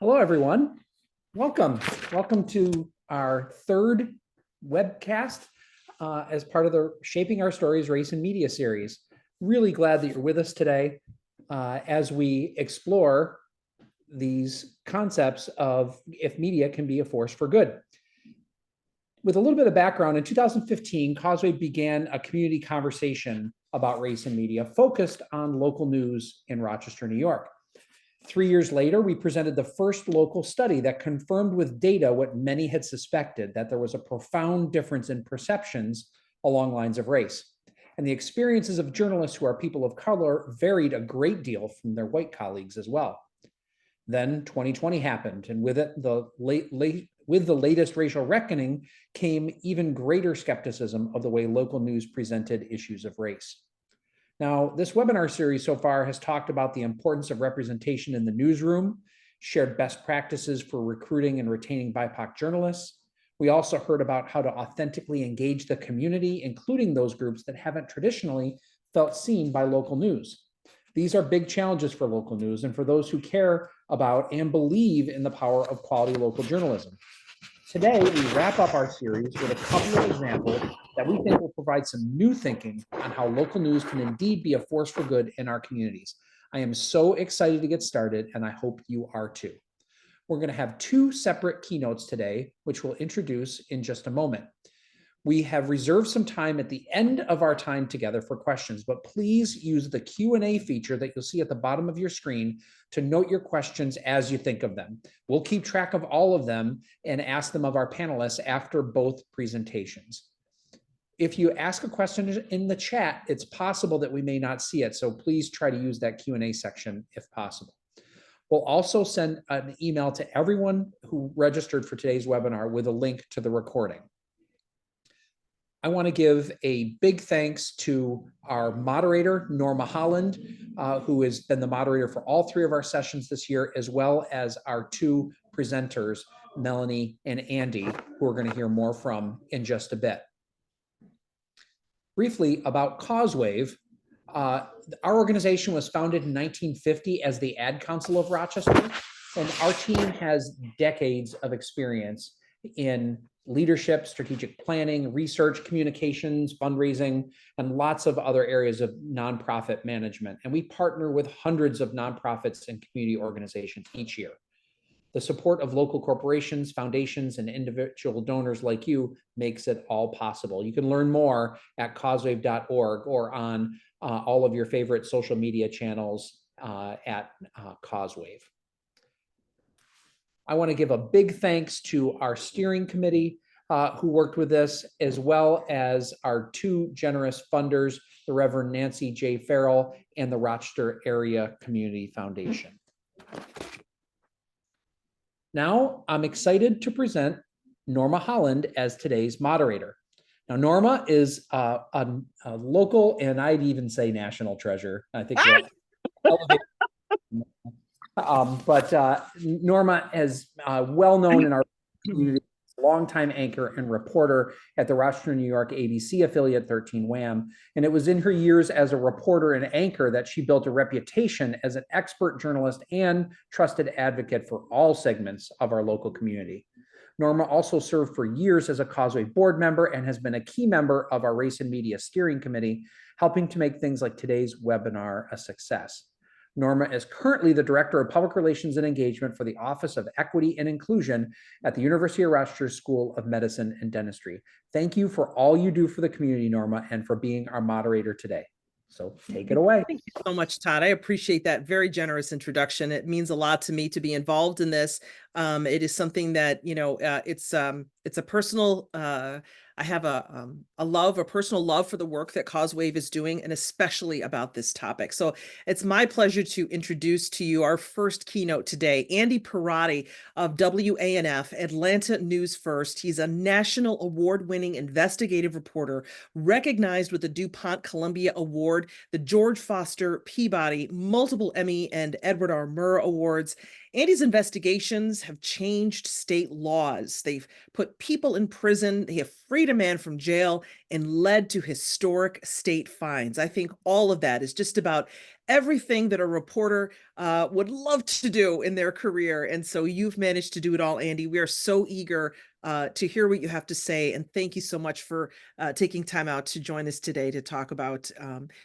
Hello, everyone. Welcome. Welcome to our third webcast as part of the Shaping Our Stories Race and Media series. Really glad that you're with us today as we explore these concepts of if media can be a force for good. With a little bit of background, in 2015, Causewave began a community conversation about race and media focused on local news in Rochester, New York. 3 years later, we presented the first local study that confirmed with data what many had suspected, that there was a profound difference in perceptions along lines of race. And the experiences of journalists who are people of color varied a great deal from their white colleagues as well. Then 2020 happened, and with it, with the latest racial reckoning came even greater skepticism of the way local news presented issues of race. Now, this webinar series so far has talked about the importance of representation in the newsroom, shared best practices for recruiting and retaining BIPOC journalists. We also heard about how to authentically engage the community, including those groups that haven't traditionally felt seen by local news. These are big challenges for local news and for those who care about and believe in the power of quality local journalism. Today, we wrap up our series with a couple of examples that we think will provide some new thinking on how local news can indeed be a force for good in our communities. I am so excited to get started, and I hope you are too. We're going to have two separate keynotes today, which we'll introduce in just a moment. We have reserved some time at the end of our time together for questions, but please use the Q&A feature that you'll see at the bottom of your screen to note your questions as you think of them. We'll keep track of all of them and ask them of our panelists after both presentations. If you ask a question in the chat, it's possible that we may not see it, so please try to use that Q&A section if possible. We'll also send an email to everyone who registered for today's webinar with a link to the recording. I want to give a big thanks to our moderator, Norma Holland, who has been the moderator for all three of our sessions this year, as well as our two presenters, Melanie and Andy, who we're going to hear more from in just a bit. Briefly about Causewave, our organization was founded in 1950 as the Ad Council of Rochester, and our team has decades of experience in leadership, strategic planning, research, communications, fundraising, and lots of other areas of nonprofit management. And we partner with hundreds of nonprofits and community organizations each year. The support of local corporations, foundations, and individual donors like you makes it all possible. You can learn more at causewave.org or on all of your favorite social media channels at Causewave. I want to give a big thanks to our steering committee who worked with this, as well as our two generous funders, the Reverend Nancy J. Farrell and the Rochester Area Community Foundation. Now, I'm excited to present Norma Holland as today's moderator. Now, Norma is a local, and I'd even say national treasure. I think Norma is well known in our community, longtime anchor and reporter at the Rochester, New York ABC affiliate 13 WHAM. And it was in her years as a reporter and anchor that she built a reputation as an expert journalist and trusted advocate for all segments of our local community. Norma also served for years as a Causewave board member and has been a key member of our Race and Media Steering Committee, helping to make things like today's webinar a success. Norma is currently the Director of Public Relations and Engagement for the Office of Equity and Inclusion at the University of Rochester School of Medicine and Dentistry. Thank you for all you do for the community, Norma, and for being our moderator today. So take it away. Thank you so much, Todd. I appreciate that very generous introduction. It means a lot to me to be involved in this. It is something that, it's a personal, I have a personal love for the work that Causewave is doing, and especially about this topic. So it's my pleasure to introduce to you our first keynote today, Andy Pierrotti of WANF, Atlanta News First. He's a national award-winning investigative reporter, recognized with the DuPont Columbia Award, the George Foster Peabody, multiple Emmy and Edward R. Murrow Awards. Andy's investigations have changed state laws. They've put people in prison, they have freed a man from jail, and led to historic state fines. I think all of that is just about everything that a reporter would love to do in their career. And so you've managed to do it all, Andy. We are so eager to hear what you have to say. And thank you so much for taking time out to join us today to talk about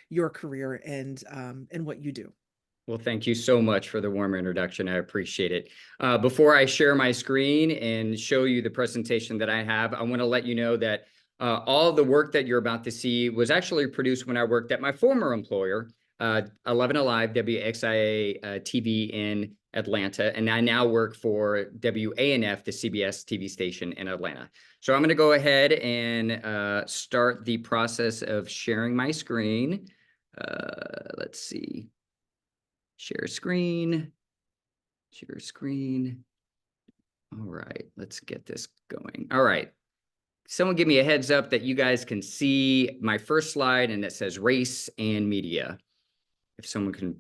your career and what you do. Well, thank you so much for the warm introduction. I appreciate it. Before I share my screen and show you the presentation that I have, I want to let you know that all of the work that you're about to see was actually produced when I worked at my former employer, 11 Alive WXIA TV in Atlanta, and I now work for WANF, the CBS TV station in Atlanta. So I'm going to go ahead and start the process of sharing my screen. Let's see. Share screen. Share screen. All right, let's get this going. All right. Someone give me a heads up that you guys can see my first slide and it says race and media. If someone can.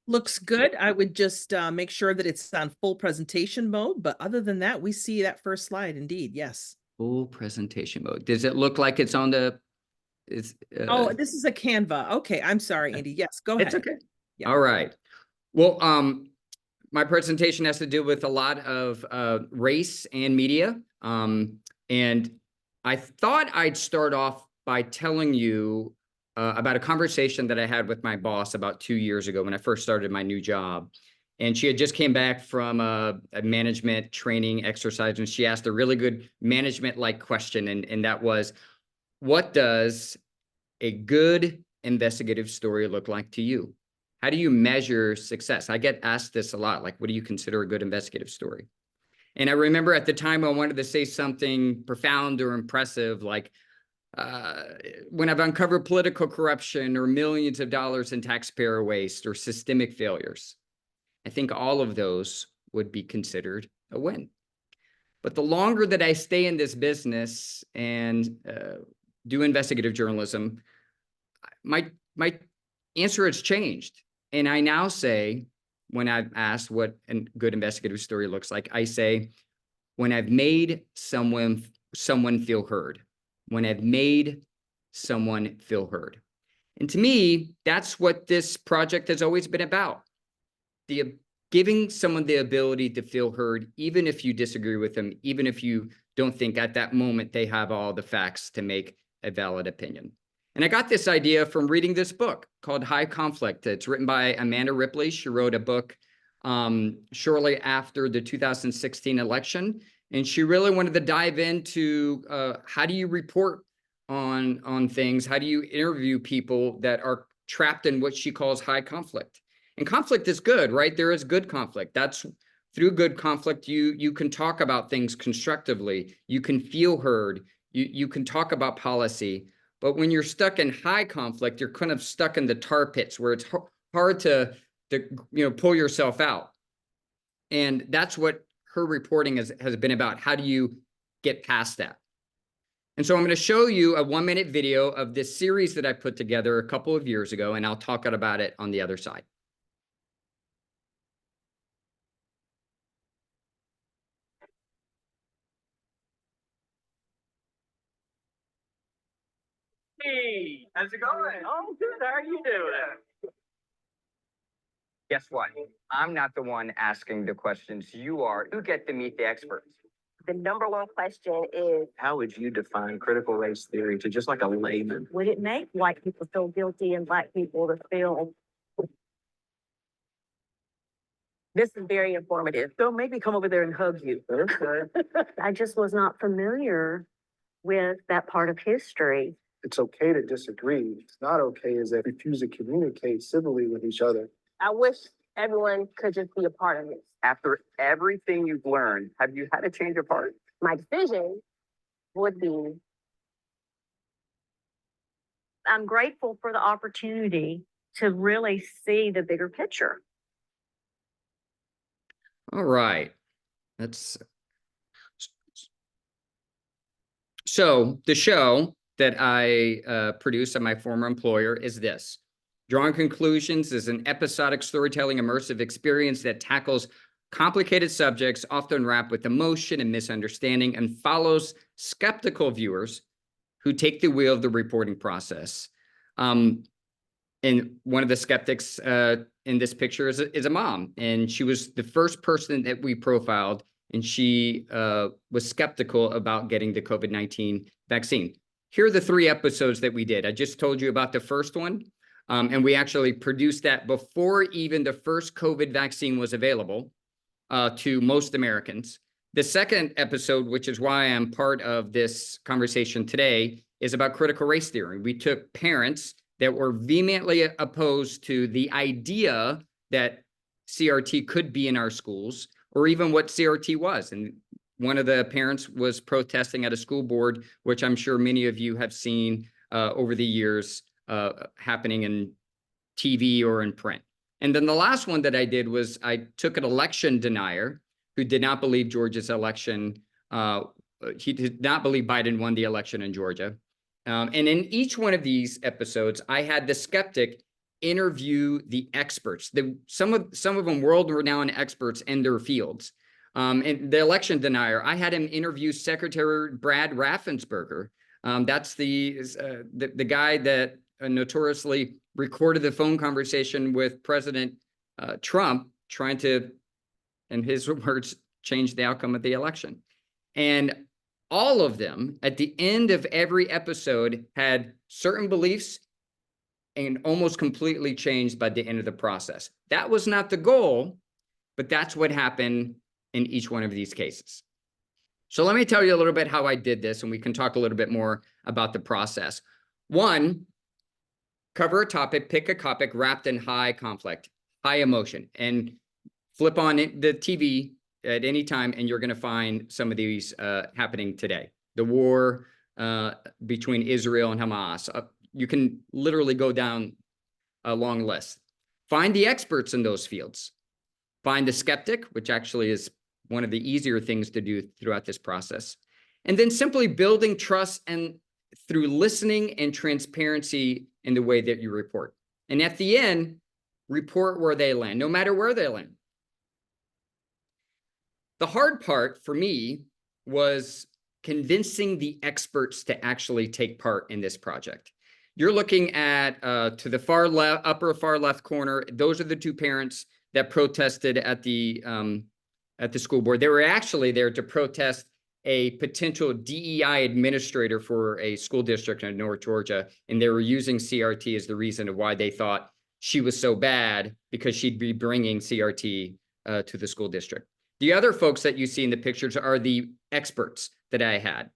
Looks good. I would just make sure that it's on full presentation mode. But other than that, we see that first slide. Indeed. Yes. Full presentation mode. Does it look like it's on the? Oh, this is a Canva. Okay. I'm sorry, Andy. Yes, go ahead. It's okay. Yeah. All right. Well, my presentation has to do with a lot of race and media. And I thought I'd start off by telling you about a conversation that I had with my boss about 2 years ago when I first started my new job. And she had just came back from a management training exercise, and she asked a really good management-like question, and that was, what does a good investigative story look like to you? How do you measure success? I get asked this a lot, like, what do you consider a good investigative story? And I remember at the time I wanted to say something profound or impressive, like, when I've uncovered political corruption or millions of dollars in taxpayer waste or systemic failures. I think all of those would be considered a win. But the longer that I stay in this business and do investigative journalism, my answer has changed. And I now say, when I've asked what a good investigative story looks like, I say, when I've made someone feel heard. When I've made someone feel heard. And to me, that's what this project has always been about. Giving someone the ability to feel heard, even if you disagree with them, even if you don't think at that moment they have all the facts to make a valid opinion. And I got this idea from reading this book called High Conflict. It's written by Amanda Ripley. She wrote a book shortly after the 2016 election. And she really wanted to dive into how do you report on things? How do you interview people that are trapped in what she calls high conflict? And conflict is good, right? There is good conflict. That's through good conflict, you can talk about things constructively. You can feel heard. You can talk about policy. But when you're stuck in high conflict, you're kind of stuck in the tar pits where it's hard to pull yourself out. And that's what her reporting has been about. How do you get past that? And so I'm going to show you a 1-minute video of this series that I put together a couple of years ago, and I'll talk about it on the other side. Hey, how's it going? Oh, good. How are you doing? Guess what? I'm not the one asking the questions. You are. You get to meet the experts. The number one question is, How would you define critical race theory to just like a layman? would it make white people feel guilty and black people to feel? This is very informative. So maybe come over there and hug you. I just was not familiar with that part of history. It's okay to disagree. It's not okay is that refuse to communicate civilly with each other. I wish everyone could just be a part of this. After everything you've learned, have you had to change your part? My decision would be, I'm grateful for the opportunity to really see the bigger picture. All right. So the show that I produced at my former employer is this. Drawing Conclusions is an episodic storytelling immersive experience that tackles complicated subjects, often wrapped with emotion and misunderstanding, and follows skeptical viewers who take the wheel of the reporting process. And one of the skeptics in this picture is a mom, and she was the first person that we profiled, and she was skeptical about getting the COVID-19 vaccine. Here are the 3 episodes that we did. I just told you about the first one, and we actually produced that before even the first COVID vaccine was available to most Americans. The second episode, which is why I'm part of this conversation today, is about critical race theory. We took parents that were vehemently opposed to the idea that CRT could be in our schools, or even what CRT was. And one of the parents was protesting at a school board, which I'm sure many of you have seen over the years happening in TV or in print. And then the last one that I did was I took an election denier who did not believe Georgia's election. He did not believe Biden won the election in Georgia. And in each one of these episodes, I had the skeptic interview the experts, some of them world-renowned experts in their fields. And the election denier, I had him interview Secretary Brad Raffensperger. That's the guy that notoriously recorded the phone conversation with President Trump, trying to, in his words, change the outcome of the election. And all of them, at the end of every episode, had certain beliefs and almost completely changed by the end of the process. That was not the goal, but that's what happened in each one of these cases. So let me tell you a little bit how I did this, and we can talk a little bit more about the process. 1, cover a topic, pick a topic wrapped in high conflict, high emotion, and flip on the TV at any time, and you're going to find some of these happening today. The war between Israel and Hamas. You can literally go down a long list. Find the experts in those fields. Find the skeptic, which actually is one of the easier things to do throughout this process. And then simply building trust and through listening and transparency in the way that you report. And at the end, report where they land, no matter where they land. The hard part for me was convincing the experts to actually take part in this project. You're looking at to the far left, upper far left corner. Those are the 2 parents that protested at the school board. They were actually there to protest a potential DEI administrator for a school district in North Georgia, and they were using CRT as the reason of why they thought she was so bad, because she'd be bringing CRT to the school district. The other folks that you see in the pictures are the experts that I had,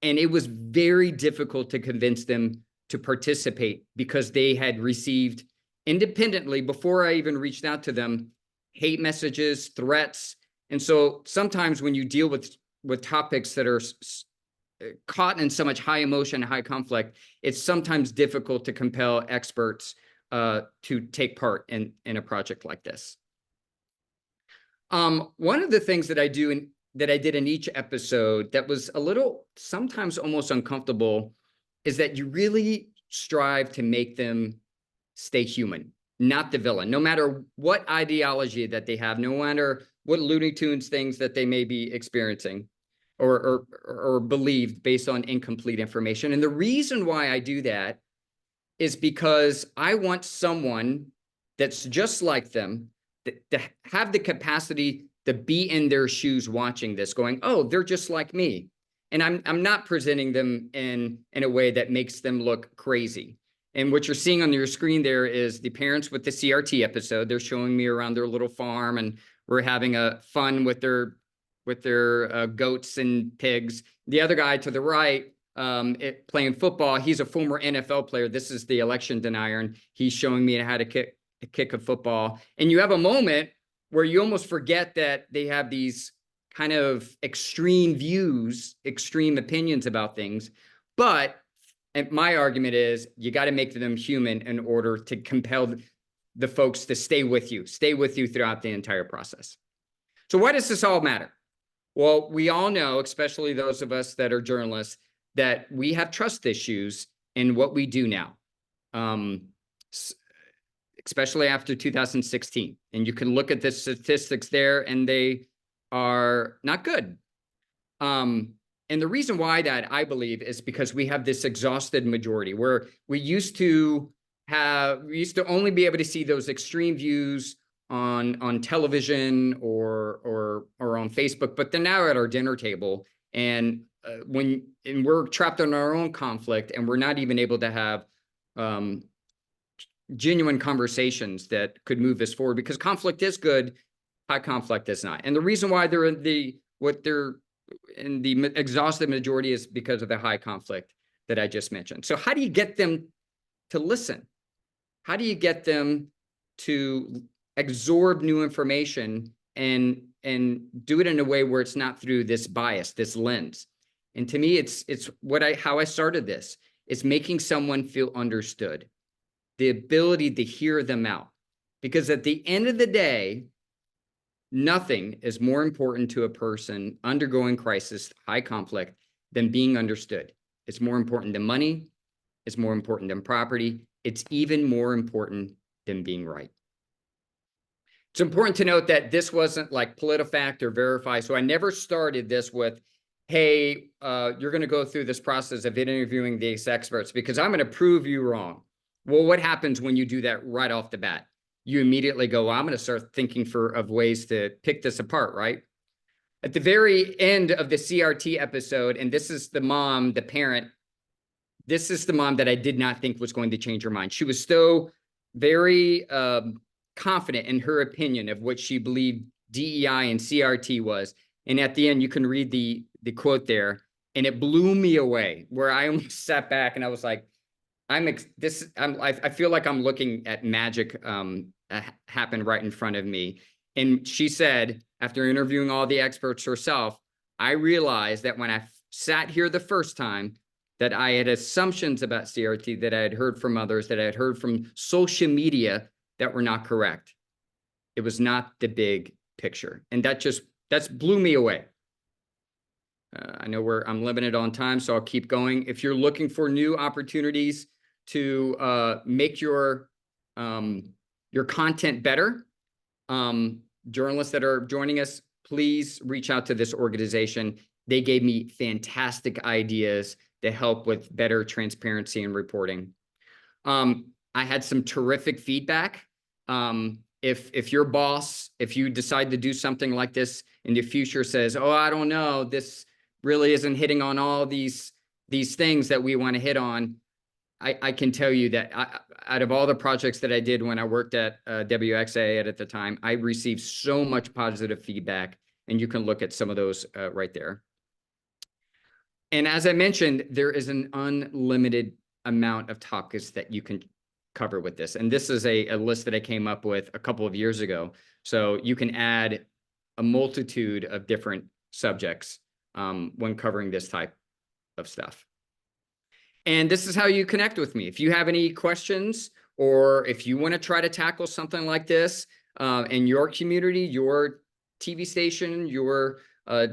and it was very difficult to convince them to participate because they had received independently, before I even reached out to them, hate messages, threats. And so sometimes when you deal with topics that are caught in so much high emotion, high conflict, it's sometimes difficult to compel experts to take part in a project like this. One of the things that I do that I did in each episode that was a little, sometimes almost uncomfortable, is that you really strive to make them stay human, not the villain, no matter what ideology that they have, no matter what Looney Tunes things that they may be experiencing or believed based on incomplete information. And the reason why I do that is because I want someone that's just like them to have the capacity to be in their shoes watching this, going, oh, they're just like me. And I'm not presenting them in a way that makes them look crazy. And what you're seeing on your screen there is the parents with the CRT episode. They're showing me around their little farm, and we're having a fun with their goats and pigs. The other guy to the right, playing football, he's a former NFL player. This is the election denier, and he's showing me how to kick a football. And you have a moment where you almost forget that they have these kind of extreme views, extreme opinions about things. But my argument is you got to make them human in order to compel the folks to stay with you throughout the entire process. So why does this all matter? Well, we all know, especially those of us that are journalists, that we have trust issues in what we do now. especially after 2016. And you can look at the statistics there, and they are not good. And the reason why that, I believe, is because we have this exhausted majority where we used to only be able to see those extreme views on television or on Facebook, but they're now at our dinner table. And we're trapped in our own conflict, and we're not even able to have genuine conversations that could move us forward, because conflict is good, high conflict is not. And the reason why they're in the exhausted majority is because of the high conflict that I just mentioned. So how do you get them to listen? How do you get them to absorb new information and do it in a way where it's not through this bias, this lens? And to me, it's how I started this. It's making someone feel understood, the ability to hear them out. Because at the end of the day, nothing is more important to a person undergoing crisis, high conflict, than being understood. It's more important than money. It's more important than property. It's even more important than being right. It's important to note that this wasn't like PolitiFact or Verify. So I never started this with, hey, you're going to go through this process of interviewing these experts because I'm going to prove you wrong. Well, what happens when you do that right off the bat? You immediately go, well, I'm going to start thinking of ways to pick this apart, right? At the very end of the CRT episode, and this is the mom, the parent, this is the mom that I did not think was going to change her mind. She was so very confident in her opinion of what she believed DEI and CRT was. And at the end, you can read the quote there, and it blew me away, where I almost sat back and I was like, I feel like I'm looking at magic happen right in front of me. And she said, after interviewing all the experts herself, I realized that when I sat here the first time, that I had assumptions about CRT that I had heard from others, that I had heard from social media that were not correct. It was not the big picture. And that's blew me away. I know I'm limited on time, so I'll keep going. If you're looking for new opportunities to make your content better, journalists that are joining us, please reach out to this organization. They gave me fantastic ideas to help with better transparency and reporting. I had some terrific feedback. If your boss, if you decide to do something like this in the future, says, oh, I don't know, this really isn't hitting on all these things that we want to hit on, I can tell you that out of all the projects that I did when I worked at WXA at the time, I received so much positive feedback, and you can look at some of those right there. And as I mentioned, there is an unlimited amount of topics that you can cover with this. And this is a list that I came up with a couple of years ago. So you can add a multitude of different subjects when covering this type of stuff. And this is how you connect with me. If you have any questions, or if you want to try to tackle something like this in your community, your TV station, your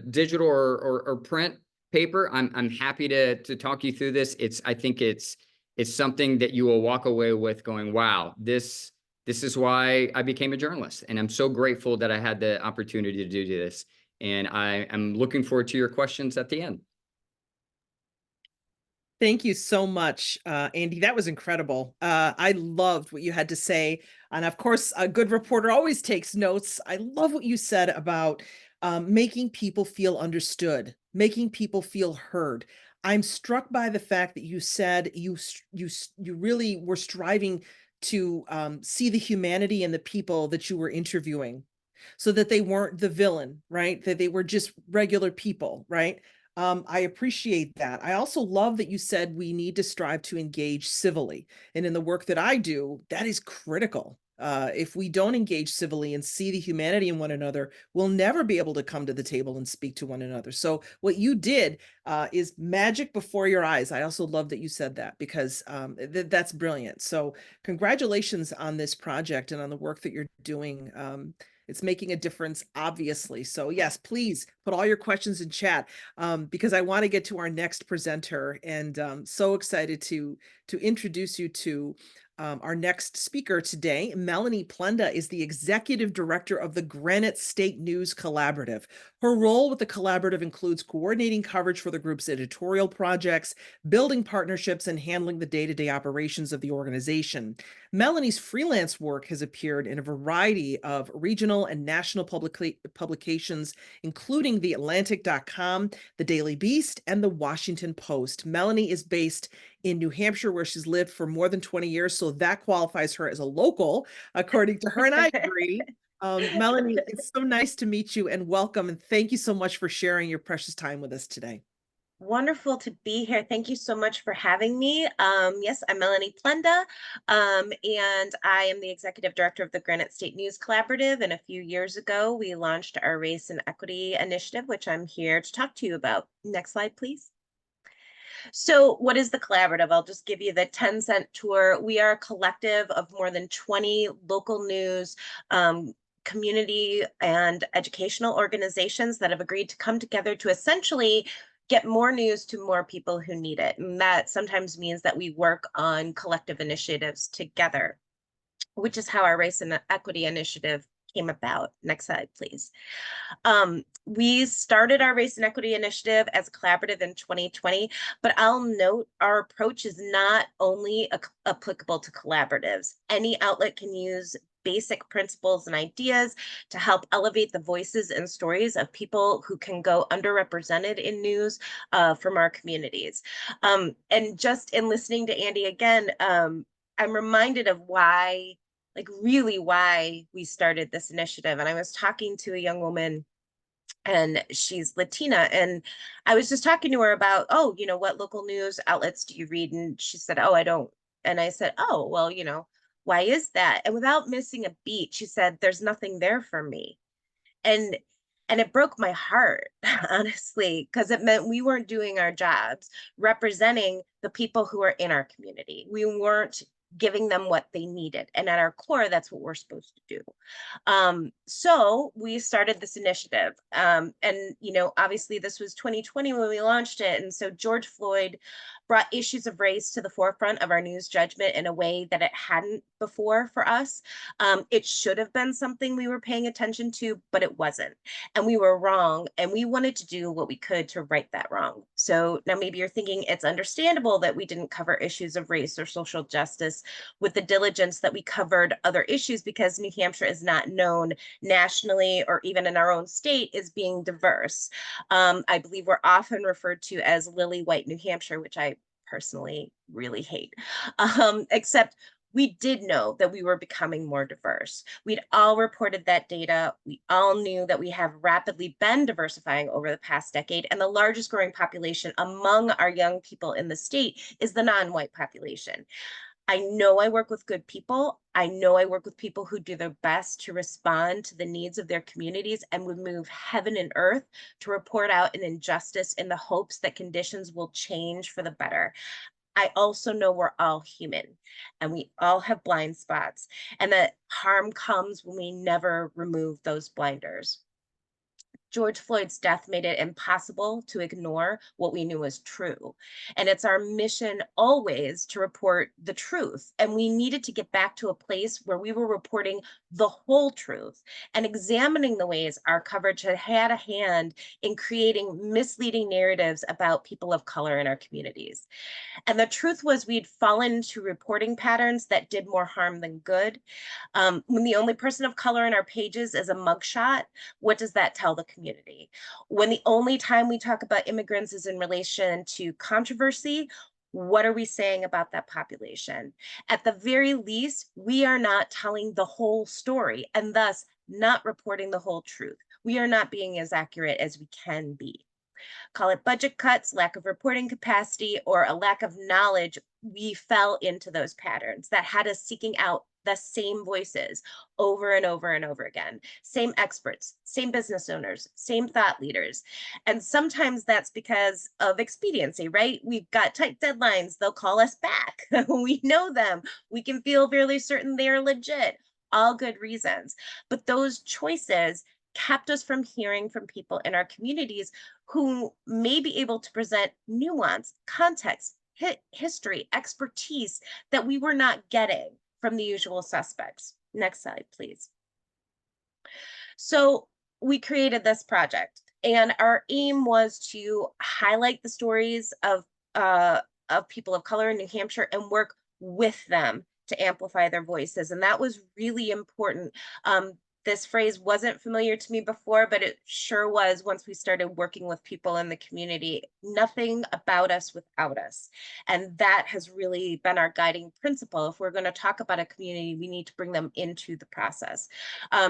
digital or print paper, I'm happy to talk you through this. I think it's something that you will walk away with going, wow, this is why I became a journalist. And I'm so grateful that I had the opportunity to do this. And I am looking forward to your questions at the end. Thank you so much, Andy. That was incredible. I loved what you had to say. And of course, a good reporter always takes notes. I love what you said about making people feel understood, making people feel heard. I'm struck by the fact that you said you really were striving to see the humanity in the people that you were interviewing, so that they weren't the villain, right? That they were just regular people, right? I appreciate that. I also love that you said we need to strive to engage civilly. And in the work that I do, that is critical. If we don't engage civilly and see the humanity in one another, we'll never be able to come to the table and speak to one another. So what you did is magic before your eyes. I also love that you said that, because that's brilliant. So congratulations on this project and on the work that you're doing. It's making a difference, obviously. So yes, please put all your questions in chat, because I want to get to our next presenter, and so excited to introduce you to our next speaker today. Melanie Plenda is the Executive Director of the Granite State News Collaborative. Her role with the collaborative includes coordinating coverage for the group's editorial projects, building partnerships, and handling the day-to-day operations of the organization. Melanie's freelance work has appeared in a variety of regional and national publications, including TheAtlantic.com, The Daily Beast, and The Washington Post. Melanie is based in New Hampshire, where she's lived for more than 20 years, so that qualifies her as a local, according to her, and I agree. Melanie, it's so nice to meet you, and welcome, and thank you so much for sharing your precious time with us today. Wonderful to be here. Thank you so much for having me. Yes, I'm Melanie Plenda, and I am the Executive Director of the Granite State News Collaborative. And a few years ago, we launched our Race and Equity Initiative, which I'm here to talk to you about. Next slide, please. So what is the collaborative? I'll just give you the 10-cent tour. We are a collective of more than 20 local news, community and educational organizations that have agreed to come together to essentially get more news to more people who need it. And that sometimes means that we work on collective initiatives together, which is how our Race and Equity Initiative came about. Next slide, please. We started our Race and Equity Initiative as a collaborative in 2020, but I'll note our approach is not only applicable to collaboratives. Any outlet can use basic principles and ideas to help elevate the voices and stories of people who can go underrepresented in news from our communities. And just in listening to Andy again, I'm reminded of why we started this initiative. And I was talking to a young woman, and she's Latina, and I was just talking to her about, oh, you know, what local news outlets do you read? And she said, oh, I don't. And I said, oh, well, you know, why is that? And without missing a beat, she said, there's nothing there for me. And it broke my heart, honestly, because it meant we weren't doing our jobs representing the people who are in our community. We weren't giving them what they needed. And at our core, that's what we're supposed to do. So we started this initiative. And, you know, obviously this was 2020 when we launched it. And so George Floyd brought issues of race to the forefront of our news judgment in a way that it hadn't before for us. It should have been something we were paying attention to, but it wasn't. And we were wrong. And we wanted to do what we could to right that wrong. So now maybe you're thinking it's understandable that we didn't cover issues of race or social justice with the diligence that we covered other issues, because New Hampshire is not known nationally or even in our own state as being diverse. I believe we're often referred to as Lily White New Hampshire, which I personally really hate, except we did know that we were becoming more diverse. We'd all reported that data. We all knew that we have rapidly been diversifying over the past decade, and the largest growing population among our young people in the state is the non-white population. I know I work with good people. I know I work with people who do their best to respond to the needs of their communities and would move heaven and earth to report out an injustice in the hopes that conditions will change for the better. I also know we're all human and we all have blind spots, and that harm comes when we never remove those blinders. George Floyd's death made it impossible to ignore what we knew was true. And it's our mission always to report the truth. And we needed to get back to a place where we were reporting the whole truth and examining the ways our coverage had a hand in creating misleading narratives about people of color in our communities. And the truth was we'd fallen into reporting patterns that did more harm than good. When the only person of color in our pages is a mugshot, what does that tell the community? When the only time we talk about immigrants is in relation to controversy, what are we saying about that population? At the very least, we are not telling the whole story and thus not reporting the whole truth. We are not being as accurate as we can be. Call it budget cuts, lack of reporting capacity, or a lack of knowledge. We fell into those patterns that had us seeking out the same voices over and over and over again. Same experts, same business owners, same thought leaders. And sometimes that's because of expediency, right? We've got tight deadlines. They'll call us back. We know them. We can feel fairly certain they're legit. All good reasons. But those choices kept us from hearing from people in our communities who may be able to present nuance, context, history, expertise that we were not getting from the usual suspects. Next slide, please. So we created this project, and our aim was to highlight the stories of people of color in New Hampshire and work with them to amplify their voices. And that was really important. This phrase wasn't familiar to me before, but it sure was once we started working with people in the community. Nothing about us without us. And that has really been our guiding principle. If we're going to talk about a community, we need to bring them into the process.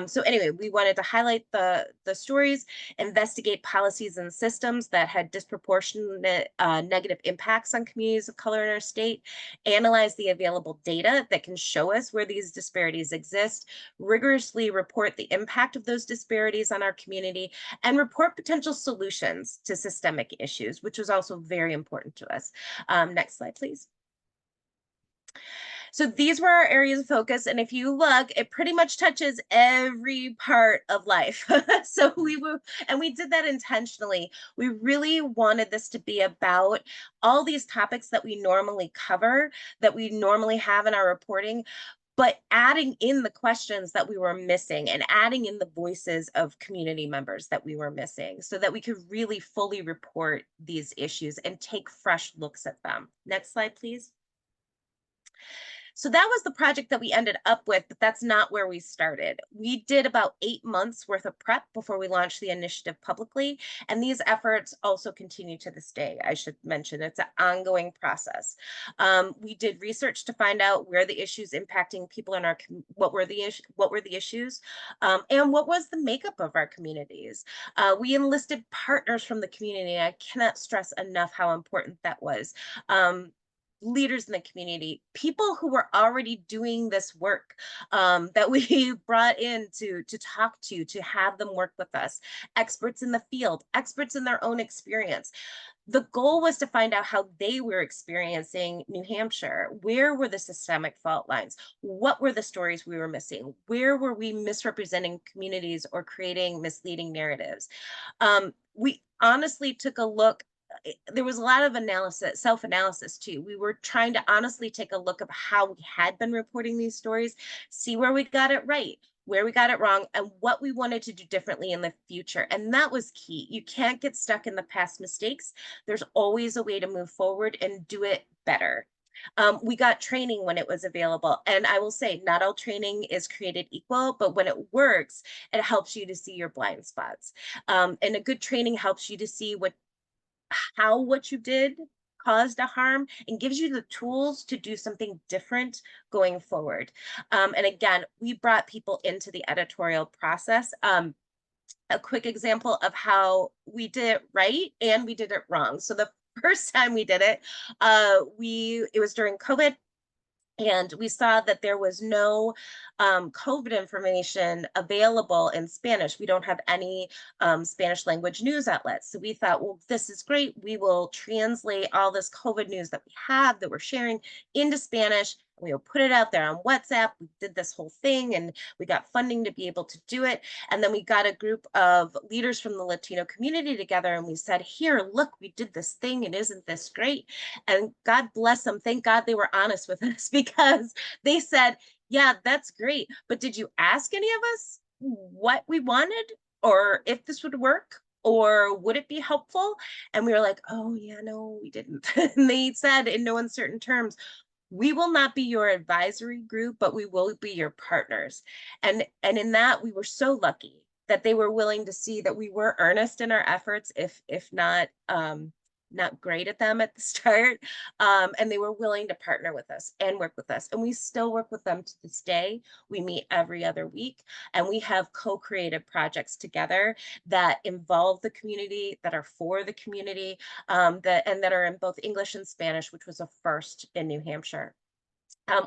So anyway, we wanted to highlight the stories, investigate policies and systems that had disproportionate negative impacts on communities of color in our state, analyze the available data that can show us where these disparities exist, rigorously report the impact of those disparities on our community, and report potential solutions to systemic issues, which was also very important to us. Next slide, please. So these were our areas of focus. And if you look, it pretty much touches every part of life. So we did that intentionally. We really wanted this to be about all these topics that we normally cover, that we normally have in our reporting, but adding in the questions that we were missing and adding in the voices of community members that we were missing so that we could really fully report these issues and take fresh looks at them. Next slide, please. So that was the project that we ended up with, but that's not where we started. We did about 8 months worth of prep before we launched the initiative publicly. And these efforts also continue to this day. I should mention it's an ongoing process. We did research to find out where the issues impacting people in our, what were the issues, and what was the makeup of our communities. We enlisted partners from the community. And I cannot stress enough how important that was. Leaders in the community, people who were already doing this work that we brought in to talk to have them work with us, experts in the field, experts in their own experience. The goal was to find out how they were experiencing New Hampshire. Where were the systemic fault lines? What were the stories we were missing? Where were we misrepresenting communities or creating misleading narratives? We honestly took a look. There was a lot of analysis, self-analysis too. We were trying to honestly take a look at how we had been reporting these stories, see where we got it right, where we got it wrong, and what we wanted to do differently in the future. And that was key. You can't get stuck in the past mistakes. There's always a way to move forward and do it better. We got training when it was available. And I will say, not all training is created equal, but when it works, it helps you to see your blind spots. And a good training helps you to see how what you did caused a harm and gives you the tools to do something different going forward. And again, we brought people into the editorial process. A quick example of how we did it right and we did it wrong. So the first time we did it, it was during COVID. And we saw that there was no COVID information available in Spanish. We don't have any Spanish language news outlets. So we thought, well, this is great. We will translate all this COVID news that we have that we're sharing into Spanish. We will put it out there on WhatsApp. We did this whole thing and we got funding to be able to do it. And then we got a group of leaders from the Latino community together and we said, here, look, we did this thing and isn't this great? And God bless them. Thank God they were honest with us because they said, yeah, that's great. But did you ask any of us what we wanted or if this would work? Or would it be helpful? And we were like, oh yeah, no, we didn't. And they said in no uncertain terms, we will not be your advisory group, but we will be your partners. And in that, we were so lucky that they were willing to see that we were earnest in our efforts, if not great at them at the start. And they were willing to partner with us and work with us. And we still work with them to this day. We meet every other week and we have co-created projects together that involve the community, that are for the community, that are in both English and Spanish, which was a first in New Hampshire.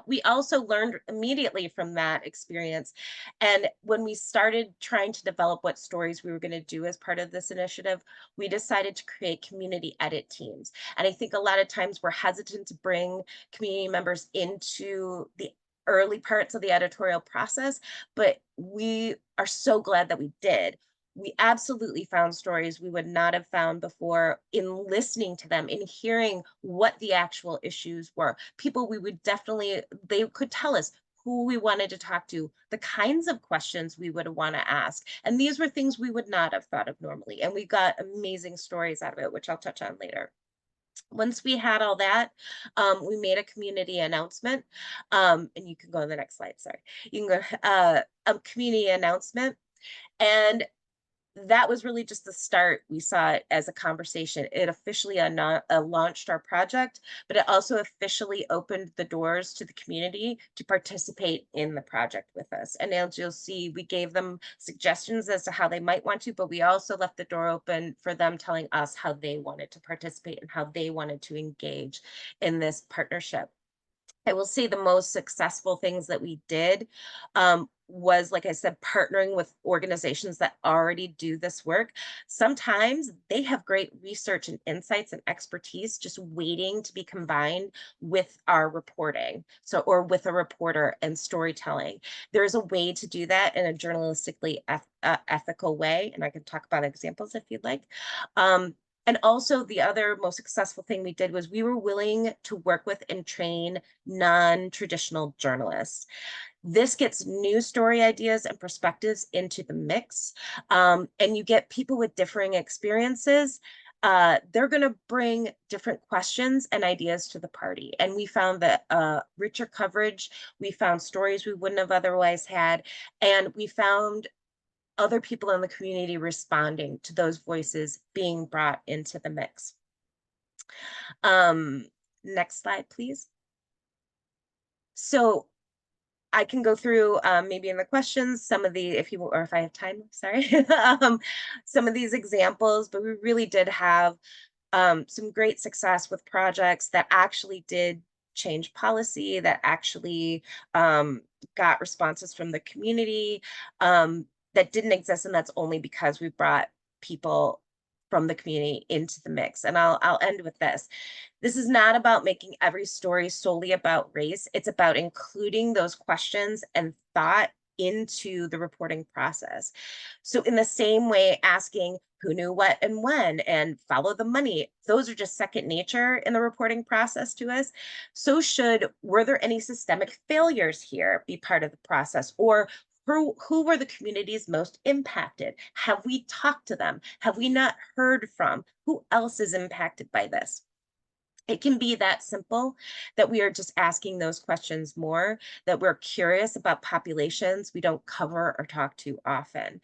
We also learned immediately from that experience. And when we started trying to develop what stories we were going to do as part of this initiative, we decided to create community edit teams. And I think a lot of times we're hesitant to bring community members into the early parts of the editorial process, but we are so glad that we did. we absolutely found stories we would not have found before in listening to them, in hearing what the actual issues were. People we would definitely, they could tell us who we wanted to talk to, the kinds of questions we would want to ask. And these were things we would not have thought of normally. And we got amazing stories out of it, which I'll touch on later. Once we had all that, we made a community announcement. And you can go on the next slide, sorry. You can go, a community announcement. And that was really just the start. We saw it as a conversation. It officially launched our project, but it also officially opened the doors to the community to participate in the project with us. And as you'll see, we gave them suggestions as to how they might want to, but we also left the door open for them telling us how they wanted to participate and how they wanted to engage in this partnership. I will say the most successful things that we did was, like I said, partnering with organizations that already do this work. Sometimes they have great research and insights and expertise just waiting to be combined with our reporting. So, or with a reporter and storytelling. There's a way to do that in a journalistically ethical way. And I can talk about examples if you'd like. And also the other most successful thing we did was we were willing to work with and train non-traditional journalists. This gets new story ideas and perspectives into the mix. And you get people with differing experiences. They're going to bring different questions and ideas to the party. And we found that richer coverage, we found stories we wouldn't have otherwise had, and we found other people in the community responding to those voices being brought into the mix. Next slide, please. So I can go through maybe in the questions, some of the, if you, or if I have time, sorry, some of these examples, but we really did have some great success with projects that actually did change policy, that actually got responses from the community that didn't exist, and that's only because we brought people from the community into the mix. And I'll end with this. This is not about making every story solely about race. It's about including those questions and thought into the reporting process. So in the same way, asking who knew what and when and follow the money, those are just second nature in the reporting process to us. So should, were there any systemic failures here, be part of the process? Or who were the communities most impacted? Have we talked to them? Have we not heard from? Who else is impacted by this? It can be that simple, that we are just asking those questions more, that we're curious about populations we don't cover or talk to often.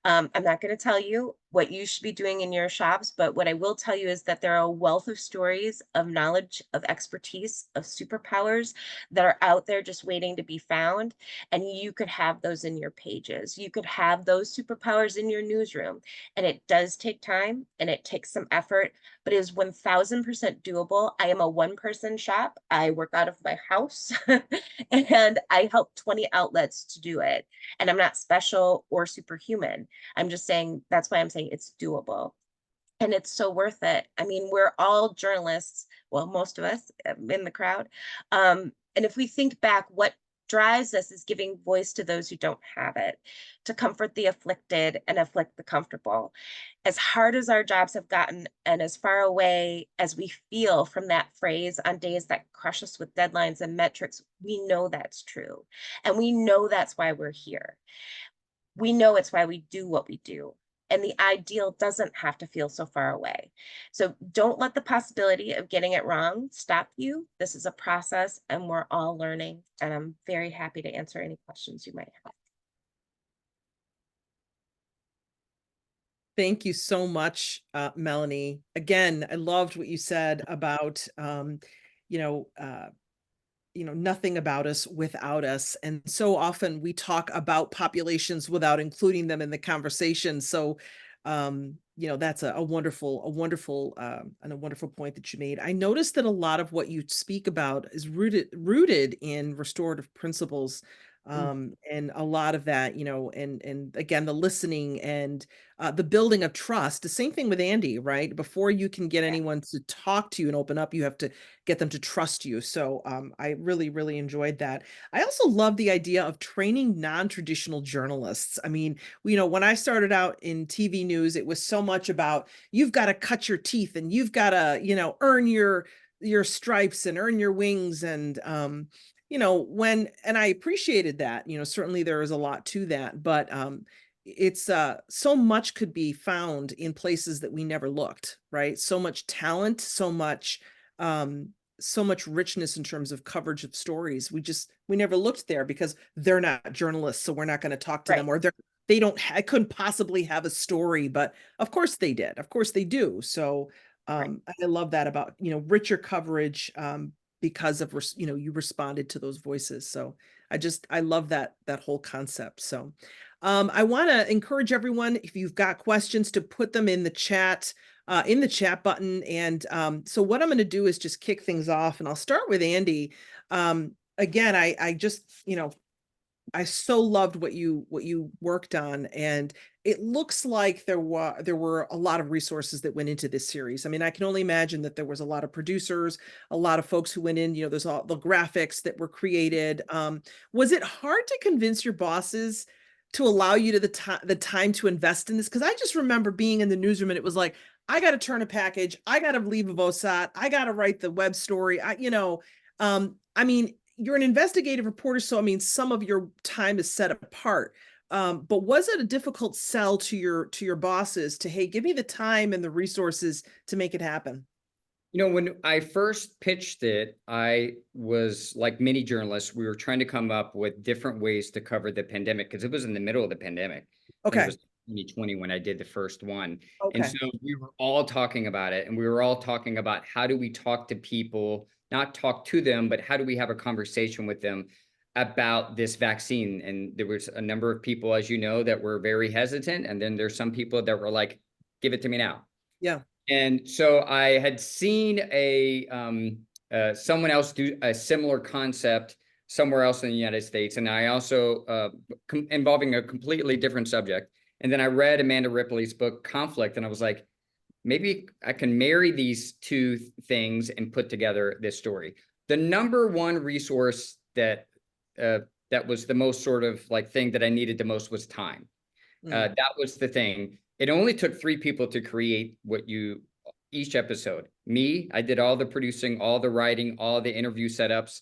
I'm not going to tell you what you should be doing in your shops, but what I will tell you is that there are a wealth of stories, of knowledge, of expertise, of superpowers that are out there just waiting to be found. And you could have those in your pages. You could have those superpowers in your newsroom. And it does take time and it takes some effort, but it is 1000% doable. I am a one-person shop. I work out of my house and I help 20 outlets to do it. And I'm not special or superhuman. I'm just saying, that's why I'm saying it's doable. And it's so worth it. I mean, we're all journalists, well, most of us in the crowd. And if we think back, what drives us is giving voice to those who don't have it, to comfort the afflicted and afflict the comfortable. As hard as our jobs have gotten and as far away as we feel from that phrase on days that crush us with deadlines and metrics, we know that's true. And we know that's why we're here. We know it's why we do what we do. And the ideal doesn't have to feel so far away. So don't let the possibility of getting it wrong stop you. This is a process and we're all learning. And I'm very happy to answer any questions you might have. Thank you so much, Melanie. Again, I loved what you said about, nothing about us without us. And so often we talk about populations without including them in the conversation. So, that's a wonderful point that you made. I noticed that a lot of what you speak about is rooted in restorative principles. And a lot of that, you know, and again, the listening and the building of trust, the same thing with Andy, right? Before you can get anyone to talk to you and open up, you have to get them to trust you. So I really, really enjoyed that. I also love the idea of training non-traditional journalists. I mean, you know, when I started out in TV news, it was so much about you've got to cut your teeth and you've got to, you know, earn your stripes and earn your wings. And you know, and I appreciated that, you know, certainly there is a lot to that, but it's so much could be found in places that we never looked, right? So much talent, so much richness in terms of coverage of stories. We never looked there because they're not journalists, so we're not going to talk to them, or they don't I couldn't possibly have a story, but of course they did. Of course they do. So I love that about, you know, richer coverage, because of, you know, you responded to those voices. So I love that whole concept. So I want to encourage everyone, if you've got questions, to put them in the chat button. And so what I'm going to do is just kick things off, and I'll start with Andy. Again, I just, you know, I so loved what you worked on, and it looks like there were a lot of resources that went into this series. I mean, I can only imagine that there was a lot of producers, a lot of folks who went in, you know, there's all the graphics that were created. Was it hard to convince your bosses to allow you to the time to invest in this? Because I just remember being in the newsroom and it was like, I got to turn a package, I got to leave a VOSAT, I got to write the web story. I mean, you're an investigative reporter, so I mean, some of your time is set apart. But was it a difficult sell to your bosses to, hey, give me the time and the resources to make it happen? You know, when I first pitched it, I was like many journalists, we were trying to come up with different ways to cover the pandemic, because it was in the middle of the pandemic. Okay. It was 2020 when I did the first one. Okay. And so we were all talking about it, and we were all talking about how do we talk to people, not talk to them, but how do we have a conversation with them about this vaccine? And there was a number of people, as you know, that were very hesitant. And then there's some people that were like, give it to me now. Yeah. And so I had seen someone else do a similar concept somewhere else in the United States. And I also, involving a completely different subject. And then I read Amanda Ripley's book, Conflict, and I was like, maybe I can marry these two things and put together this story. The number one resource that was the most sort of like thing that I needed the most was time. That was the thing. It only took 3 people to create each episode. Me, I did all the producing, all the writing, all the interview setups.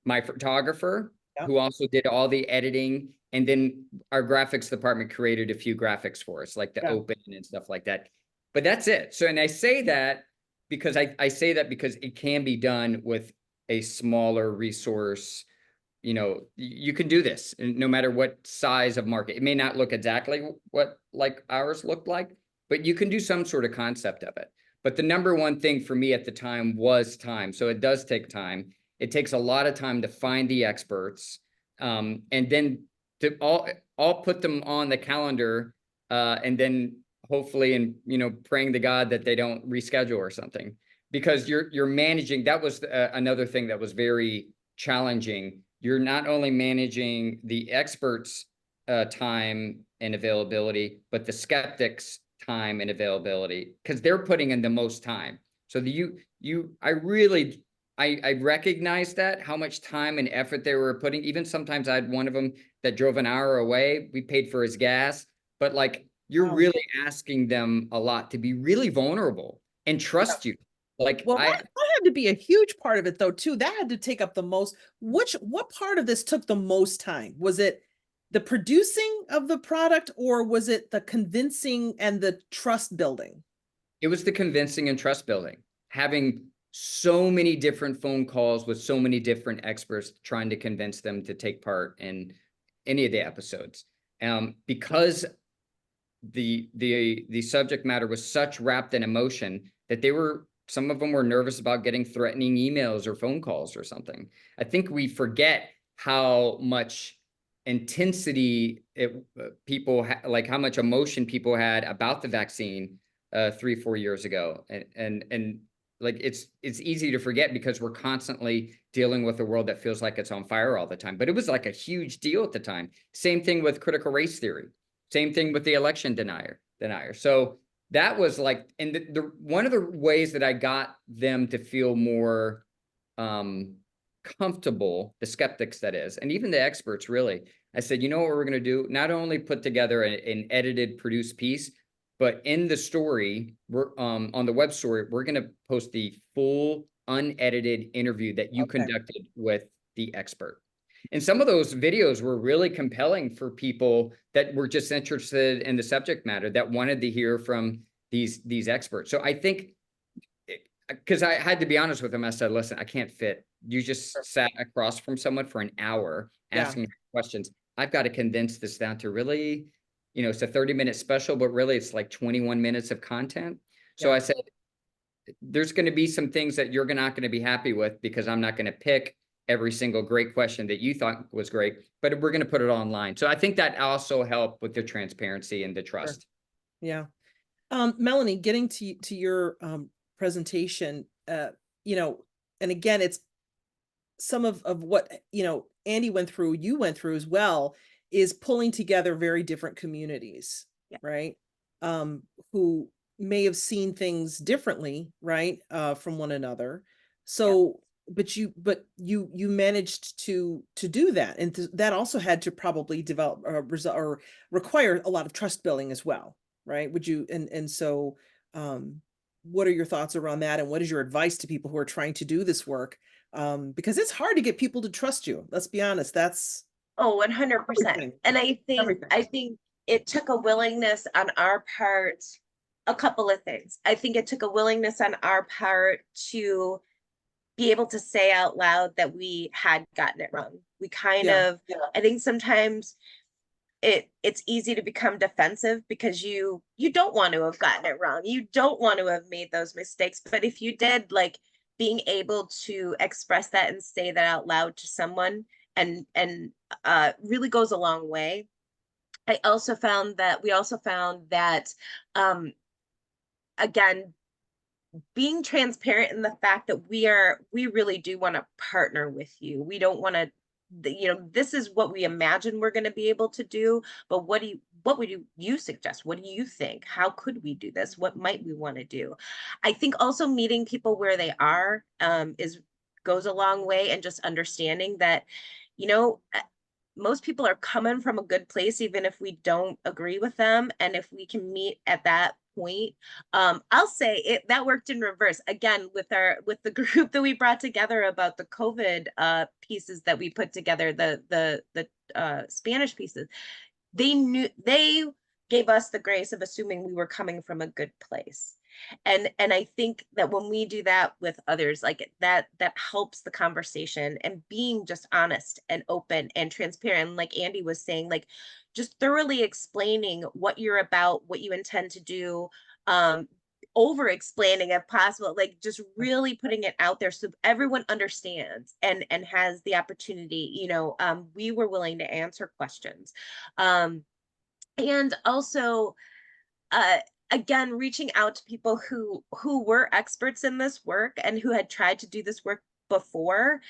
My photographer, who also did all the editing. And then our graphics department created a few graphics for us, like the open and stuff like that. But that's it. So, and I say that because I say that because it can be done with a smaller resource. You know, you can do this no matter what size of market. It may not look exactly what like ours looked like, but you can do some sort of concept of it. But the number one thing for me at the time was time. So it does take time. It takes a lot of time to find the experts, and then to all put them on the calendar, and then hopefully, and you know, praying to God that they don't reschedule or something, because you're managing. That was another thing that was very challenging. You're not only managing the experts' time and availability, but the skeptics' time and availability, because they're putting in the most time. So I recognize that, how much time and effort they were putting. Even sometimes I had one of them that drove an hour away. We paid for his gas, but like you're really asking them a lot to be really vulnerable and trust you. Like, well, that had to be a huge part of it though, too. That had to take up the most. What part of this took the most time? Was it the producing of the product, or was it the convincing and the trust building? It was the convincing and trust building, having so many different phone calls with so many different experts, trying to convince them to take part in any of the episodes. Because the subject matter was such wrapped in emotion that some of them were nervous about getting threatening emails or phone calls or something. I think we forget how much intensity like how much emotion people had about the vaccine 3-4 years ago. And like it's easy to forget because we're constantly dealing with a world that feels like it's on fire all the time. But it was like a huge deal at the time. Same thing with critical race theory. Same thing with the election denier. So that was like, and the one of the ways that I got them to feel more comfortable, the skeptics that is, and even the experts really, I said, you know what we're going to do? Not only put together an edited, produced piece, but in the story, we're on the web story, we're going to post the full unedited interview that you conducted with the expert. And some of those videos were really compelling for people that were just interested in the subject matter, that wanted to hear from these experts. So I think, because I had to be honest with them, I said, listen, I can't fit. You just sat across from someone for an hour asking questions. I've got to condense this down to really, you know, it's a 30-minute special, but really it's like 21 minutes of content. So I said, there's going to be some things that you're not going to be happy with, because I'm not going to pick every single great question that you thought was great, but we're going to put it online. So I think that also helped with the transparency and the trust. Yeah. Melanie, getting to your presentation, you know, and again, it's some of what, you know, Andy went through, you went through as well, is pulling together very different communities, right? Who may have seen things differently, right? From one another. So, but you managed to do that. And that also had to probably develop or require a lot of trust building as well, right? Would you, and so, what are your thoughts around that? And what is your advice to people who are trying to do this work? Because it's hard to get people to trust you. Let's be honest. That's 100%. And I think it took a willingness on our part, a couple of things. I think it took a willingness on our part to be able to say out loud that we had gotten it wrong. We kind of, I think sometimes it's easy to become defensive because you don't want to have gotten it wrong. You don't want to have made those mistakes. But if you did, like, being able to express that and say that out loud to someone and really goes a long way. We also found that again, being transparent in the fact that we really do want to partner with you. We don't want to, you know, this is what we imagine we're going to be able to do, but what would you suggest? What do you think? How could we do this? What might we want to do? I think also meeting people where they are goes a long way, and just understanding that, you know, most people are coming from a good place, even if we don't agree with them. And if we can meet at that point, I'll say that worked in reverse again with the group that we brought together about the COVID pieces that we put together, the Spanish pieces. They gave us the grace of assuming we were coming from a good place. And I think that when we do that with others, like that helps the conversation, and being just honest and open and transparent, like Andy was saying, like just thoroughly explaining what you're about, what you intend to do, over explaining if possible, like just really putting it out there so everyone understands and has the opportunity. You know, we were willing to answer questions, and also again, reaching out to people who were experts in this work and who had tried to do this work before,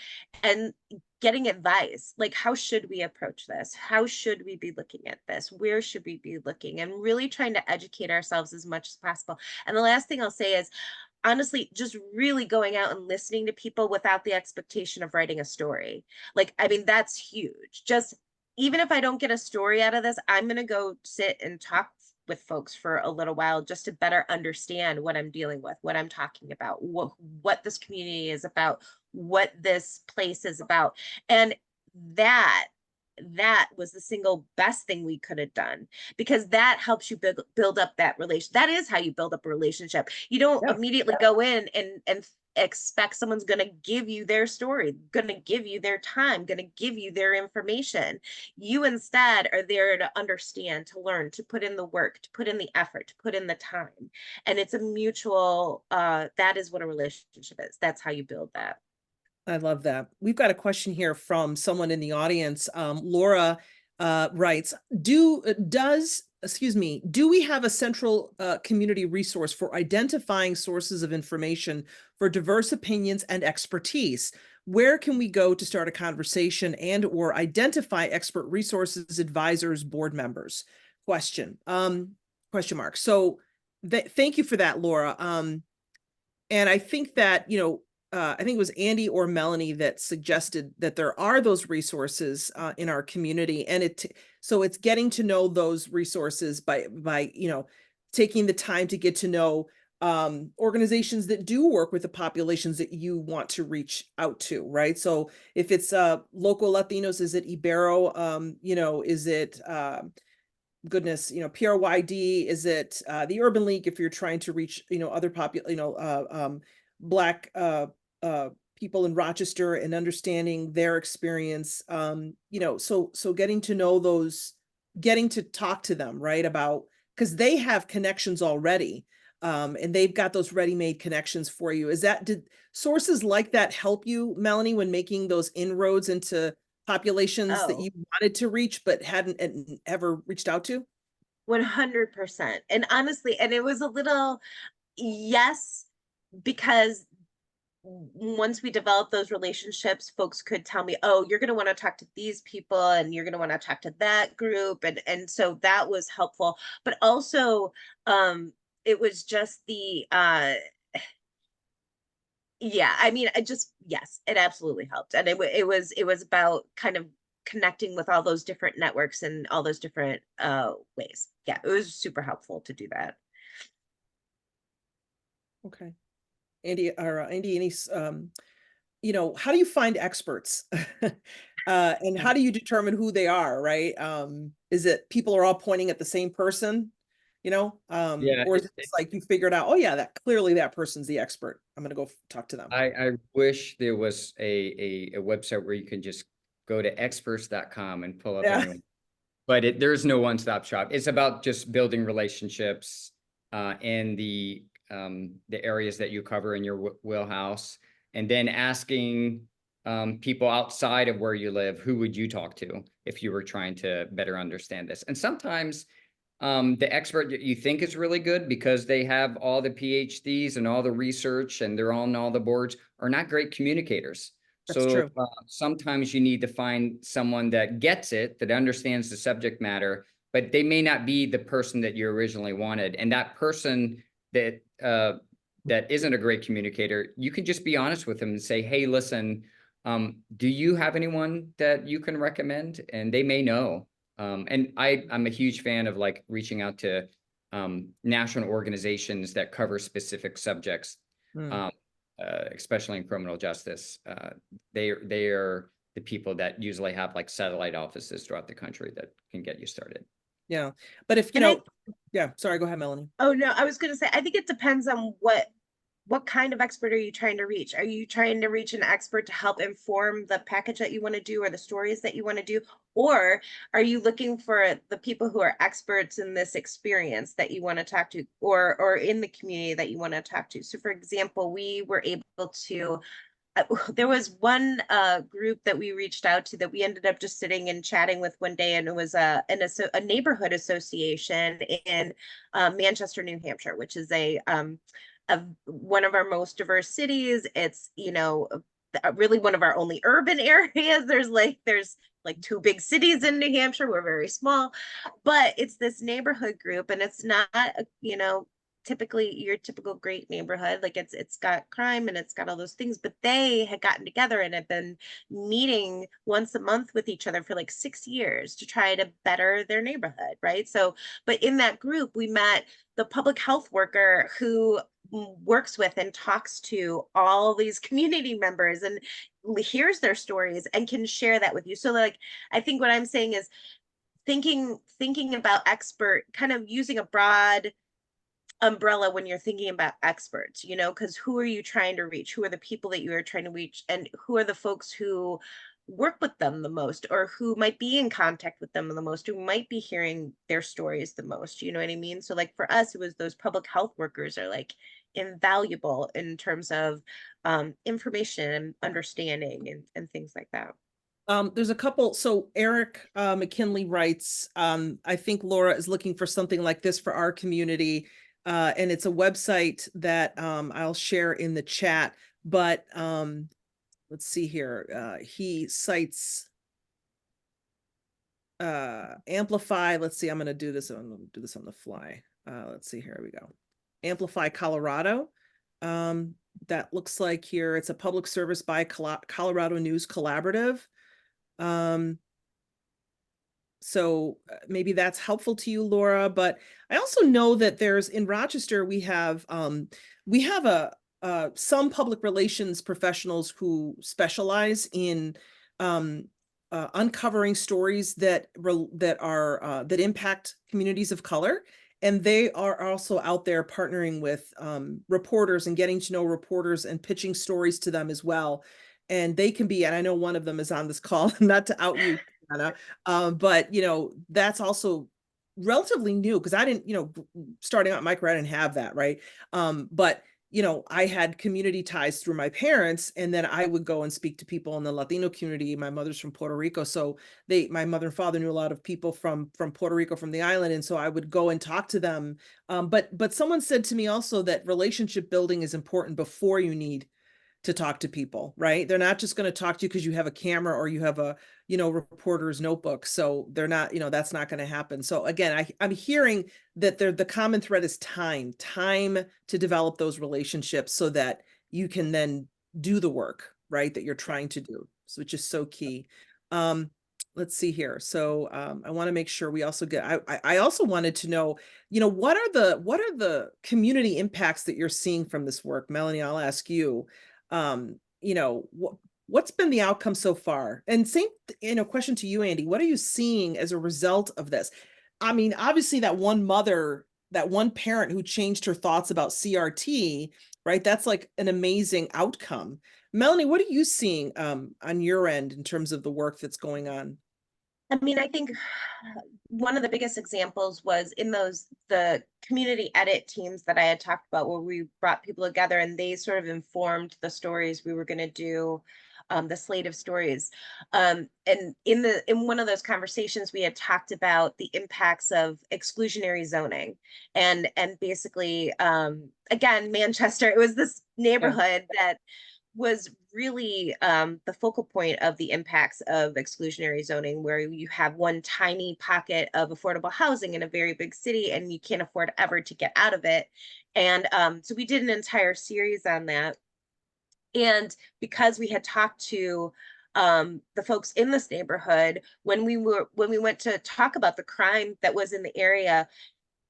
and getting advice, like, how should we approach this? How should we be looking at this? Where should we be looking? And really trying to educate ourselves as much as possible. And the last thing I'll say is, honestly, just really going out and listening to people without the expectation of writing a story. Like, I mean, that's huge. Just, even if I don't get a story out of this, I'm going to go sit and talk with folks for a little while just to better understand what I'm dealing with, what I'm talking about, what this community is about, what this place is about. And that was the single best thing we could have done, because that helps you build up that relation. That is how you build up a relationship. You don't immediately go in and expect someone's going to give you their story, going to give you their time, going to give you their information. You instead are there to understand, to learn, to put in the work, to put in the effort, to put in the time. And it's a mutual, that is what a relationship is. That's how you build that. I love that. We've got a question here from someone in the audience. Laura writes, does do we have a central community resource for identifying sources of information for diverse opinions and expertise? Where can we go to start a conversation and or identify expert resources, advisors, board members? Question mark. So thank you for that, Laura. And I think that, I think it was Andy or Melanie that suggested that there are those resources in our community, and so it's getting to know those resources by taking the time to get to know organizations that do work with the populations that you want to reach out to, right? So if it's local Latinos, is it Ibero? Is it PRYD? Is it the Urban League if you're trying to reach other Black people in Rochester and understanding their experience, so getting to know those, getting to talk to them, right, about, because they have connections already, and they've got those ready-made connections for you. Did sources like that help you, Melanie, when making those inroads into populations that you wanted to reach but hadn't ever reached out to? 100%. And honestly, and it was a little, yes, because once we developed those relationships, folks could tell me, oh, you're going to want to talk to these people and you're going to want to talk to that group. And so that was helpful. But also, it was just the, yeah, I mean, yes, it absolutely helped. And it was about kind of connecting with all those different networks and all those different ways. Yeah, it was super helpful to do that. Okay. Andy, any, how do you find experts? And how do you determine who they are, right? Is it people are all pointing at the same person, or is it just like you figured out, oh yeah, that clearly that person's the expert, I'm going to go talk to them? I wish there was a website where you can just go to experts.com and pull up anyone. But there's no one-stop shop. It's about just building relationships in the areas that you cover in your wheelhouse, and then asking people outside of where you live, who would you talk to if you were trying to better understand this? And sometimes the expert that you think is really good because they have all the PhDs and all the research and they're on all the boards are not great communicators. That's true. Sometimes you need to find someone that gets it, that understands the subject matter, but they may not be the person that you originally wanted. And that person that isn't a great communicator, you can just be honest with them and say, hey, listen, do you have anyone that you can recommend? And they may know. And I'm a huge fan of like reaching out to national organizations that cover specific subjects. Especially in criminal justice. They are the people that usually have like satellite offices throughout the country that can get you started. Yeah. But if, yeah, sorry, go ahead, Melanie. Oh, no, I was going to say, I think it depends on what kind of expert are you trying to reach? Are you trying to reach an expert to help inform the package that you want to do or the stories that you want to do? Or are you looking for the people who are experts in this experience that you want to talk to, or in the community that you want to talk to? So for example, we were able to, there was one group that we reached out to that we ended up just sitting and chatting with one day, and it was a neighborhood association in Manchester, New Hampshire, which is of one of our most diverse cities. It's, really one of our only urban areas. There's like 2 big cities in New Hampshire. We're very small, but it's this neighborhood group, and it's not, typically your typical great neighborhood. Like it's got crime and it's got all those things, but they had gotten together and had been meeting once a month with each other for like 6 years to try to better their neighborhood. Right. So, but in that group, we met the public health worker who works with and talks to all these community members and hears their stories and can share that with you. So like, I think what I'm saying is thinking about expert, kind of using a broad umbrella when you're thinking about experts, because who are you trying to reach? Who are the people that you are trying to reach? And who are the folks who work with them the most, or who might be in contact with them the most, who might be hearing their stories the most? You know what I mean? So like for us, it was those public health workers are like invaluable in terms of information and understanding and things like that. There's a couple. So Eric McKinley writes, I think Laura is looking for something like this for our community. And it's a website that I'll share in the chat. But let's see here. He cites Amplify. Let's see. I'm going to do this. I'm going to do this on the fly. Let's see. Here we go. Amplify Colorado. That looks like here. It's a public service by Colorado News Collaborative. So maybe that's helpful to you, Laura, but I also know that there's in Rochester, we have some public relations professionals who specialize in uncovering stories that impact communities of color. And they are also out there partnering with reporters and getting to know reporters and pitching stories to them as well. And they can be, and I know one of them is on this call, not to out you, Anna, but that's also relatively new because I didn't, starting out Micro, I didn't have that, right? But I had community ties through my parents, and then I would go and speak to people in the Latino community. My mother's from Puerto Rico, so my mother and father knew a lot of people from Puerto Rico, from the island, and so I would go and talk to them. But someone said to me also that relationship building is important before you need to talk to people, right? They're not just going to talk to you because you have a camera or you have a, reporter's notebook. So they're not, that's not going to happen. So again, I'm hearing that the common thread is time to develop those relationships so that you can then do the work, right, that you're trying to do, so which is so key. Let's see here. So I want to make sure we also get, I also wanted to know, what are the community impacts that you're seeing from this work? Melanie, I'll ask you. What's been the outcome so far? And same, question to you, Andy, what are you seeing as a result of this? I mean, obviously that one parent who changed her thoughts about CRT, right? That's like an amazing outcome. Melanie, what are you seeing on your end in terms of the work that's going on? I mean, I think one of the biggest examples was in the community edit teams that I had talked about, where we brought people together and they sort of informed the stories we were going to do, the slate of stories. And in one of those conversations, we had talked about the impacts of exclusionary zoning, and basically, again, Manchester, it was this neighborhood that was really the focal point of the impacts of exclusionary zoning, where you have one tiny pocket of affordable housing in a very big city and you can't afford ever to get out of it. And so we did an entire series on that. And because we had talked to the folks in this neighborhood, when we went to talk about the crime that was in the area,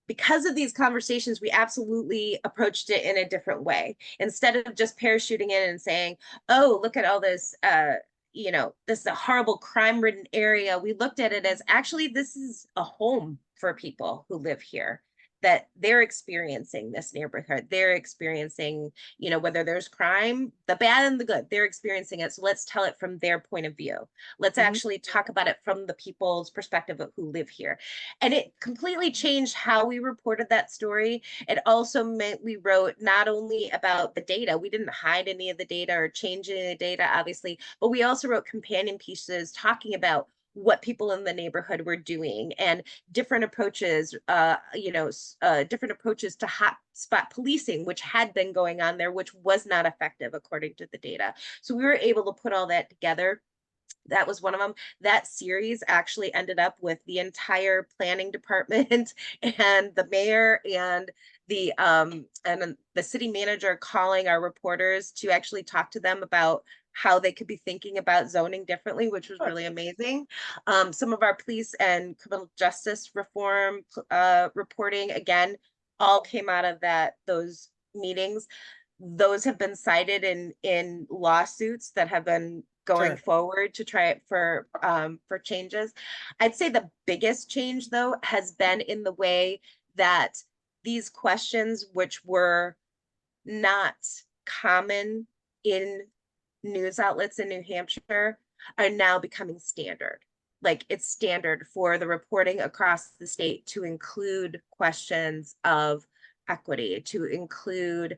because of these conversations, we absolutely approached it in a different way. Instead of just parachuting in and saying, oh, look at all this, this is a horrible crime-ridden area, we looked at it as, actually, this is a home for people who live here, that they're experiencing this neighborhood. They're experiencing, whether there's crime, the bad and the good, they're experiencing it. So let's tell it from their point of view. Let's actually talk about it from the people's perspective of who live here. And it completely changed how we reported that story. It also meant we wrote not only about the data, we didn't hide any of the data or change any of the data, obviously, but we also wrote companion pieces talking about what people in the neighborhood were doing and different approaches, different approaches to hotspot policing, which had been going on there, which was not effective according to the data. So we were able to put all that together. That was one of them. That series actually ended up with the entire planning department and the mayor and the city manager calling our reporters to actually talk to them about how they could be thinking about zoning differently, which was really amazing. Some of our police and criminal justice reform reporting, again, all came out of those meetings. Those have been cited in lawsuits that have been going forward to try it for changes. I'd say the biggest change, though, has been in the way that these questions, which were not common in news outlets in New Hampshire, are now becoming standard. Like, it's standard for the reporting across the state to include questions of equity, to include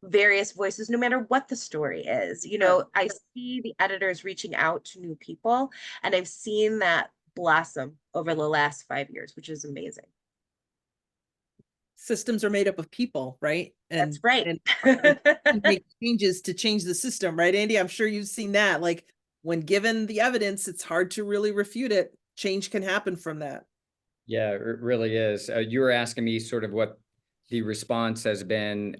various voices, no matter what the story is. You know, I see the editors reaching out to new people, and I've seen that blossom over the last 5 years, which is amazing. Systems are made up of people, right? That's right. And you make changes to change the system, right, Andy? I'm sure you've seen that. Like, when given the evidence, it's hard to really refute it. Change can happen from that. Yeah, it really is. You were asking me sort of what the response has been.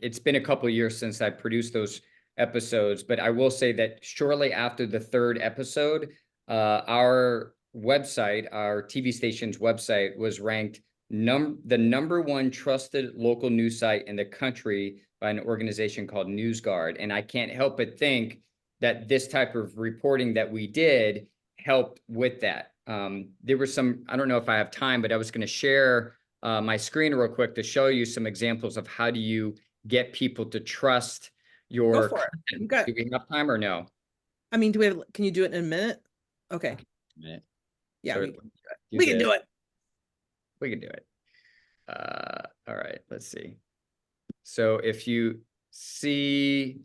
It's been a couple of years since I produced those episodes, but I will say that shortly after the third episode, our website, our TV station's website, was ranked the #1 trusted local news site in the country by an organization called NewsGuard. And I can't help but think that this type of reporting that we did helped with that. There were some, I don't know if I have time, but I was going to share my screen real quick to show you some examples of how do you get people to trust your Go for it. content. You got- Do we have time or no? I mean, do we have, can you do it in a minute? Okay. Minute. Yeah, So we can do it. We can do it. All right, let's see. So if you see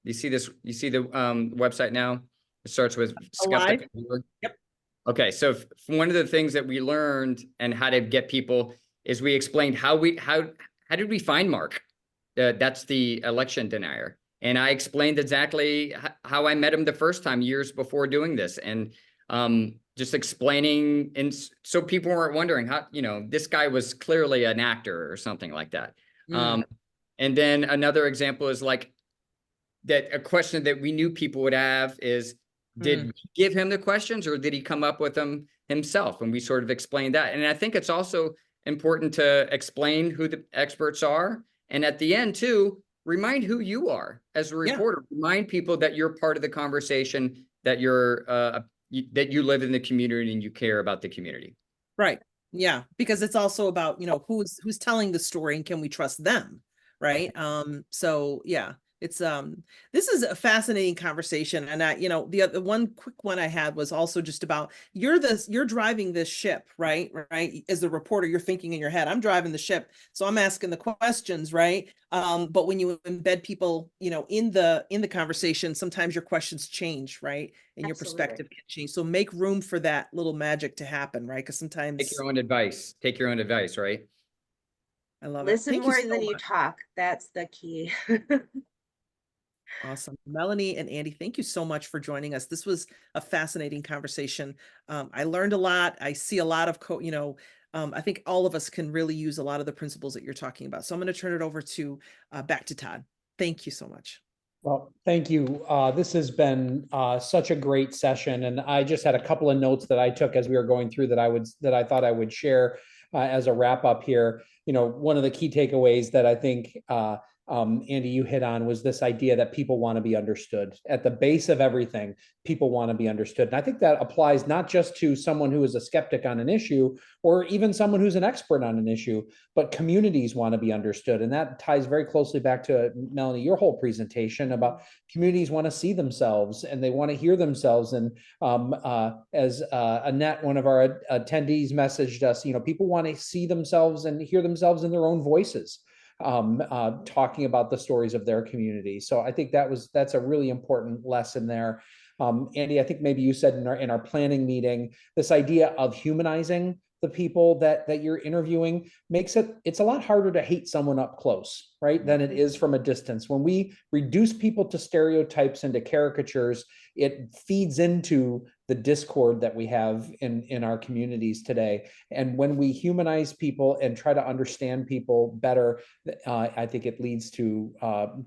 this, you see the website now? It starts with Alive? skeptical. Yep. Okay, so one of the things that we learned and how to get people is we explained how did we find Mark? That's the election denier. And I explained exactly how I met him the first time years before doing this. And just explaining, and so people weren't wondering how, this guy was clearly an actor or something like that. And then another example is like that a question that we knew people would have is, did we give him the questions or did he come up with them himself? And we sort of explained that. And I think it's also important to explain who the experts are. And at the end too, remind who you are as a reporter. Remind people that you're part of the conversation, that you're that you live in the community and you care about the community. Right. Yeah. Because it's also about, who's telling the story and can we trust them? Right. So yeah, it's, this is a fascinating conversation. And the one quick one I had was also just about, you're driving this ship, right? Right. As the reporter, you're thinking in your head, I'm driving the ship. So I'm asking the questions, right? But when you embed people, in the conversation, sometimes your questions change, right? And your perspective can change. So make room for that little magic to happen, right? Because sometimes take your own advice, right? I love it. Listen Thank more you so than you much. talk. That's the key. Awesome. Melanie and Andy, thank you so much for joining us. This was a fascinating conversation. I learned a lot. I see a lot of, I think all of us can really use a lot of the principles that you're talking about. So I'm going to turn it over to back to Todd. Thank you so much. Well, thank you. This has been such a great session, and I just had a couple of notes that I took as we were going through that I thought I would share as a wrap up here. One of the key takeaways that I think Andy, you hit on was this idea that people want to be understood. At the base of everything, people want to be understood. And I think that applies not just to someone who is a skeptic on an issue or even someone who's an expert on an issue, but communities want to be understood. And that ties very closely back to, Melanie, your whole presentation about communities want to see themselves and they want to hear themselves. And as Annette, one of our attendees, messaged us, people want to see themselves and hear themselves in their own voices. Talking about the stories of their community. So I think that's a really important lesson there. Andy, I think maybe you said in our planning meeting, this idea of humanizing the people that you're interviewing it's a lot harder to hate someone up close, right, than it is from a distance. When we reduce people to stereotypes and to caricatures, it feeds into the discord that we have in our communities today. And when we humanize people and try to understand people better, I think it leads to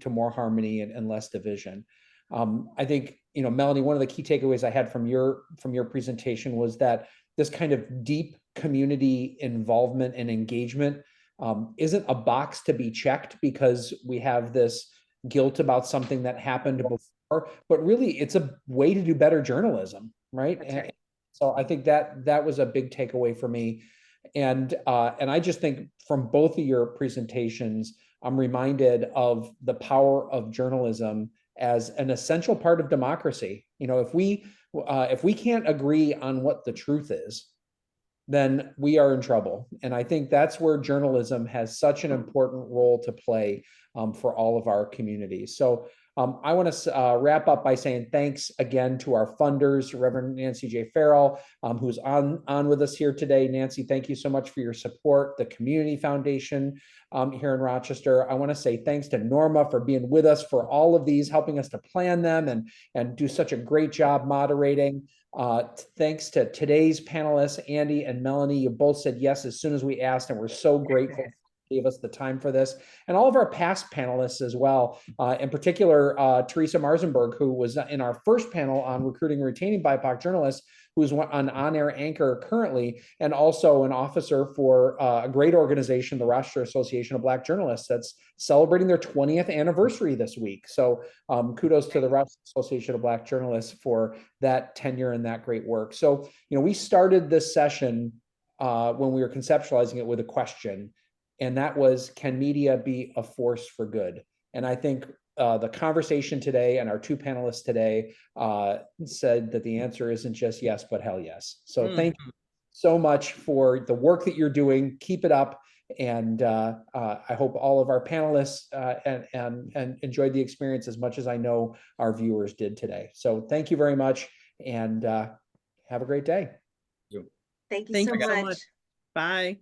more harmony and less division. I think, Melanie, one of the key takeaways I had from your presentation was that this kind of deep community involvement and engagement isn't a box to be checked because we have this guilt about something that happened before, but really it's a way to do better journalism, right? And so I think that was a big takeaway for me. And I just think from both of your presentations, I'm reminded of the power of journalism as an essential part of democracy. If we can't agree on what the truth is, then we are in trouble. And I think that's where journalism has such an important role to play for all of our communities. So I want to wrap up by saying thanks again to our funders, Reverend Nancy J. Farrell, who's on with us here today. Nancy, thank you so much for your support. The Community Foundation here in Rochester. I want to say thanks to Norma for being with us for all of these, helping us to plan them and do such a great job moderating. Thanks to today's panelists, Andy and Melanie. You both said yes as soon as we asked, and we're so grateful gave us the time for this, and all of our past panelists as well. In particular, Teresa Marzenberg, who was in our first panel on recruiting and retaining BIPOC journalists, who's an on-air anchor currently, and also an officer for a great organization, the Rochester Association of Black Journalists, that's celebrating their 20th anniversary this week. So kudos to the Rochester Association of Black Journalists for that tenure and that great work. So, we started this session when we were conceptualizing it with a question, and that was, can media be a force for good? And I think the conversation today and our two panelists today said that the answer isn't just yes, but hell yes. So thank you so much for the work that you're doing. Keep it up. And I hope all of our panelists and enjoyed the experience as much as I know our viewers did today. So thank you very much, and have a great day. Thank you so much. Bye.